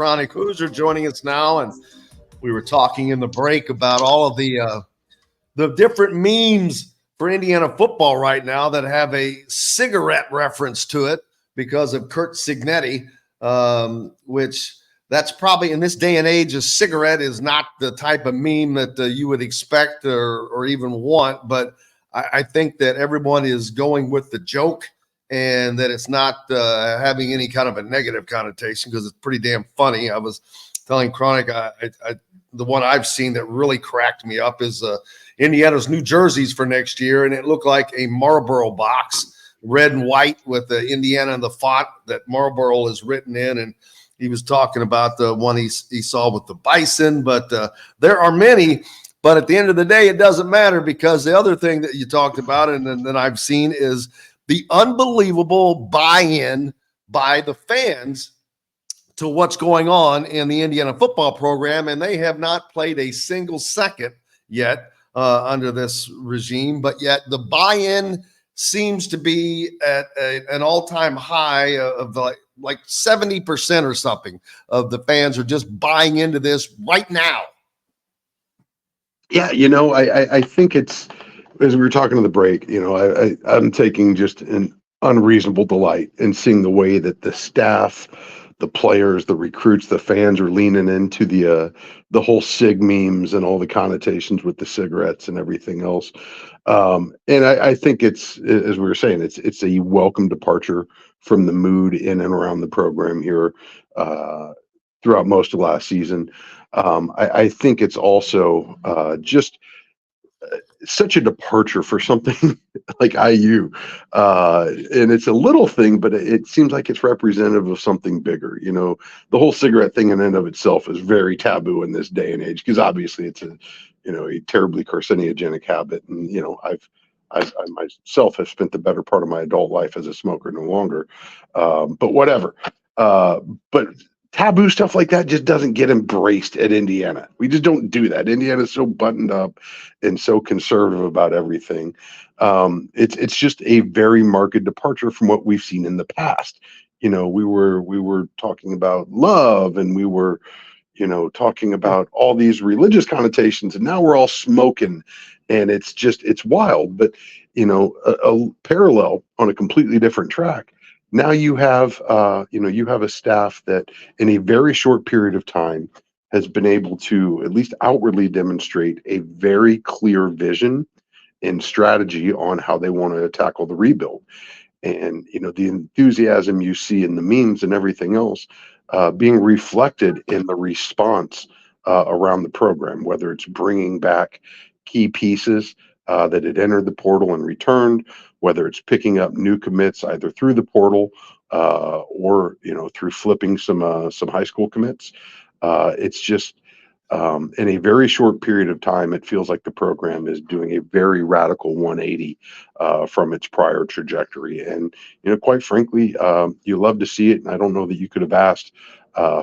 Chronic Hoosier joining us now, and we were talking in the break about all of the different memes for Indiana football right now that have a cigarette reference to it because of Curt Cignetti, which that's probably in this day and age, a cigarette is not the type of meme that you would expect or even want. But I think that everyone is going with the joke and that it's not having any kind of a negative connotation because it's pretty damn funny. I was telling Chronic, the one I've seen that really cracked me up is Indiana's new jerseys for next year, and it looked like a Marlboro box, red and white with the Indiana and the font that Marlboro is written in, and he was talking about the one he saw with the Bison, but there are many. But at the end of the day, it doesn't matter because the other thing that you talked about and that I've seen is the unbelievable buy-in by the fans to what's going on in the Indiana football program, and they have not played a single second yet under this regime, but yet the buy-in seems to be at an all-time high of like 70% or something of the fans are just buying into this right now. Yeah, I think it's, as we were talking to the break, I'm taking just an unreasonable delight in seeing the way that the staff, the players, the recruits, the fans are leaning into the whole sig memes and all the connotations with the cigarettes and everything else. And I think it's, as we were saying, it's a welcome departure from the mood in and around the program here throughout most of last season. I think it's also just such a departure for something like IU. And it's a little thing, but it seems like it's representative of something bigger. The whole cigarette thing in and of itself is very taboo in this day and age, because obviously it's a terribly carcinogenic habit. And, I myself have spent the better part of my adult life as a smoker, no longer. But whatever. But taboo stuff like that just doesn't get embraced at Indiana. We just don't do that. Indiana's so buttoned up and so conservative about everything. It's just a very marked departure from what we've seen in the past. We were talking about love, and we were, talking about all these religious connotations, and now we're all smoking, and it's wild. But a parallel on a completely different track. Now you have a staff that in a very short period of time has been able to at least outwardly demonstrate a very clear vision and strategy on how they want to tackle the rebuild. And, the enthusiasm you see in the memes and everything else being reflected in the response around the program, whether it's bringing back key pieces that had entered the portal and returned, whether it's picking up new commits either through the portal or through flipping some high school commits. It's just in a very short period of time, it feels like the program is doing a very radical 180 from its prior trajectory. And quite frankly, you love to see it. And I don't know that you could have asked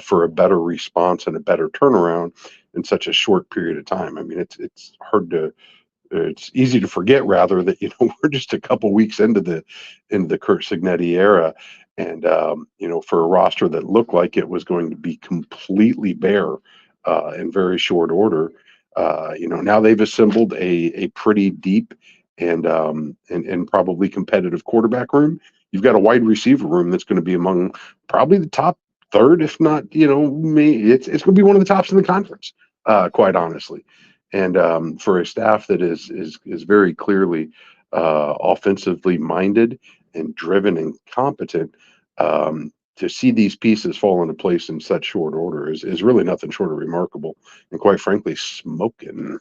for a better response and a better turnaround in such a short period of time. I mean, it's easy to forget rather that we're just a couple weeks into the Curt Cignetti era, and for a roster that looked like it was going to be completely bare in very short order, now they've assembled a pretty deep and probably competitive quarterback room. You've got a wide receiver room that's going to be among probably the top third, if not it's going to be one of the tops in the conference, quite honestly. And for a staff that is very clearly offensively minded and driven and competent, to see these pieces fall into place in such short order is really nothing short of remarkable, and quite frankly, smoking.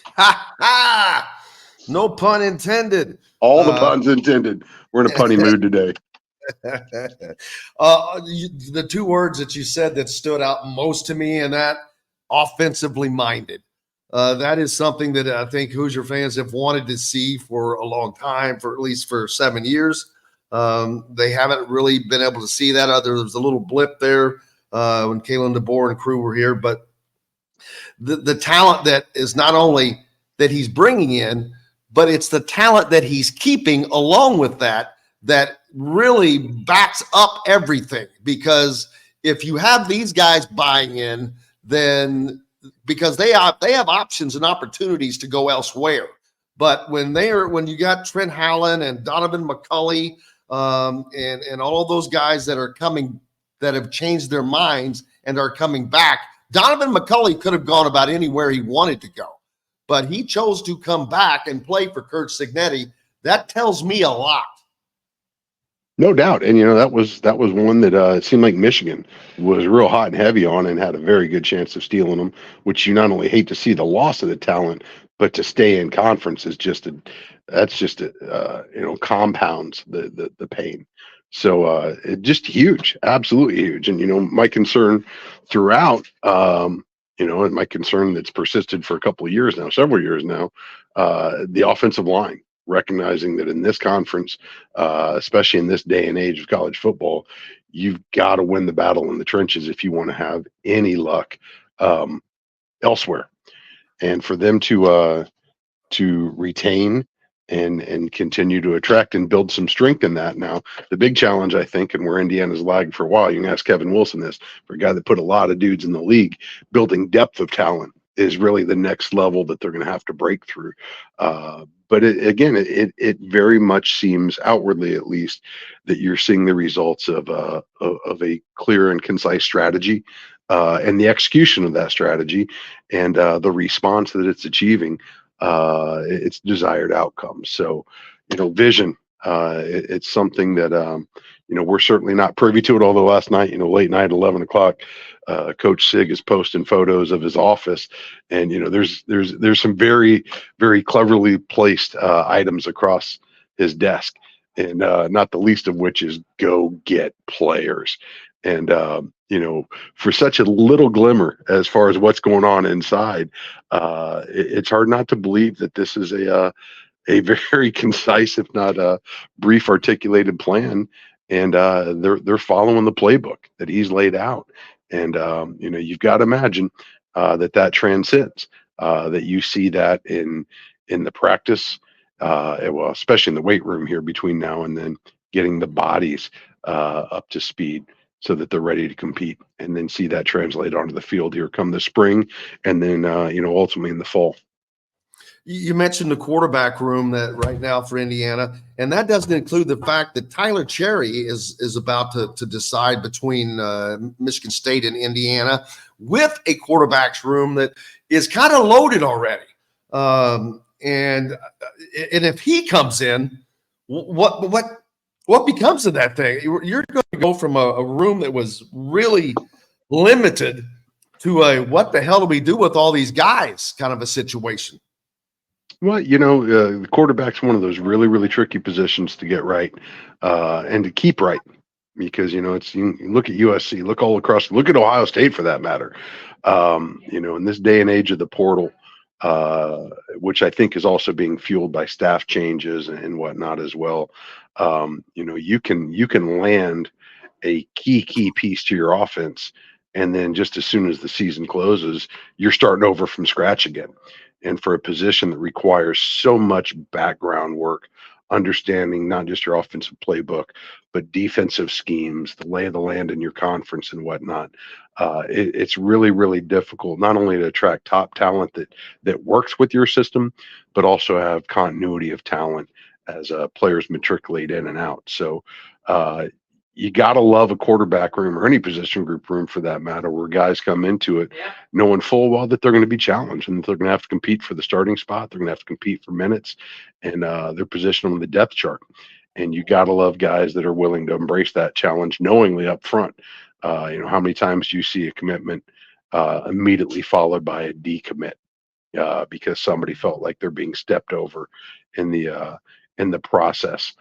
Ha ha! No pun intended. All the puns intended. We're in a punny mood today. The two words that you said that stood out most to me, and that offensively minded. That is something that I think Hoosier fans have wanted to see for a long time, for at least for 7 years. They haven't really been able to see that. There was a little blip there when Kalen DeBoer and crew were here, but the talent that is not only that he's bringing in, but it's the talent that he's keeping along with that really backs up everything, because if you have these guys buying in, then because they have options and opportunities to go elsewhere. But when you got Trent Hallen and Donovan McCulley, and all of those guys that are coming, that have changed their minds and are coming back, Donovan McCulley could have gone about anywhere he wanted to go, but he chose to come back and play for Curt Cignetti. That tells me a lot. No doubt. And that was one that it seemed like Michigan was real hot and heavy on and had a very good chance of stealing them, which you not only hate to see the loss of the talent, but to stay in conference is compounds the pain. So it just huge, absolutely huge. And my concern throughout, and my concern that's persisted for a couple of years now, several years now, the offensive line, recognizing that in this conference, especially in this day and age of college football, you've got to win the battle in the trenches if you want to have any luck elsewhere. And for them to retain and continue to attract and build some strength in that. Now, the big challenge, I think, and where Indiana's lagged for a while, you can ask Kevin Wilson this, for a guy that put a lot of dudes in the league, building depth of talent is really the next level that they're going to have to break through. But it very much seems, outwardly at least, that you're seeing the results of a clear and concise strategy, and the execution of that strategy, and the response that it's achieving its desired outcomes. So, vision. It's something that we're certainly not privy to it. Although last night, late night, 11 o'clock, Coach Sig is posting photos of his office, and there's some very, very cleverly placed items across his desk, and not the least of which is "Go get players." And for such a little glimmer as far as what's going on inside, it's hard not to believe that this is a very concise, if not a brief, articulated plan, and they're following the playbook that he's laid out. And you've got to imagine that transcends, that you see that in the practice, well, especially in the weight room here between now and then, getting the bodies up to speed so that they're ready to compete, and then see that translate onto the field here come the spring, and then ultimately in the fall. You mentioned the quarterback room that right now for Indiana, and that doesn't include the fact that Tyler Cherry is about to decide between Michigan State and Indiana, with a quarterbacks room that is kind of loaded already. And if he comes in, what becomes of that thing? You're going to go from a room that was really limited to a what the hell do we do with all these guys kind of a situation. Well, the quarterback's one of those really, really tricky positions to get right, and to keep right, because it's, you look at USC, look all across, look at Ohio State for that matter. In this day and age of the portal, which I think is also being fueled by staff changes and whatnot as well. You can land a key piece to your offense, and then just as soon as the season closes, you're starting over from scratch again. And for a position that requires so much background work, understanding not just your offensive playbook, but defensive schemes, the lay of the land in your conference and whatnot, it's really, really difficult not only to attract top talent that works with your system, but also have continuity of talent as players matriculate in and out. So you got to love a quarterback room, or any position group room for that matter, where guys come into it knowing full well that they're going to be challenged, and that they're going to have to compete for the starting spot. They're going to have to compete for minutes, and their position on the depth chart. And you got to love guys that are willing to embrace that challenge knowingly up front. How many times do you see a commitment immediately followed by a decommit because somebody felt like they're being stepped over in the process?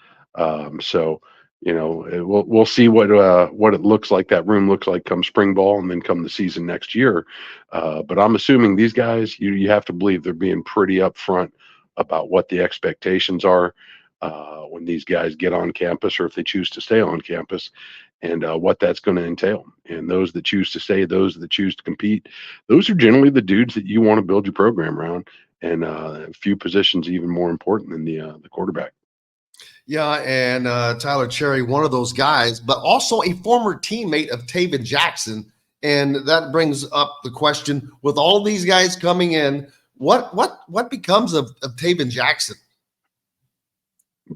So we'll see what it looks like, that room looks like come spring ball, and then come the season next year. But I'm assuming these guys, you have to believe they're being pretty upfront about what the expectations are when these guys get on campus, or if they choose to stay on campus, and what that's going to entail. And those that choose to stay, those that choose to compete, those are generally the dudes that you want to build your program around. And a few positions even more important than the quarterback. Yeah, and Tyler Cherry, one of those guys, but also a former teammate of Taven Jackson. And that brings up the question: with all these guys coming in, what becomes of Taven Jackson?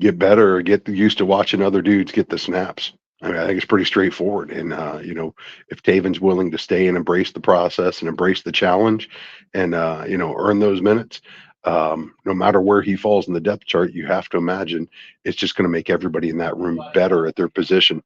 Get better, or get used to watching other dudes get the snaps. I mean, I think it's pretty straightforward. And if Taven's willing to stay and embrace the process and embrace the challenge, and earn those minutes, no matter where he falls in the depth chart, you have to imagine it's just going to make everybody in that room better at their position.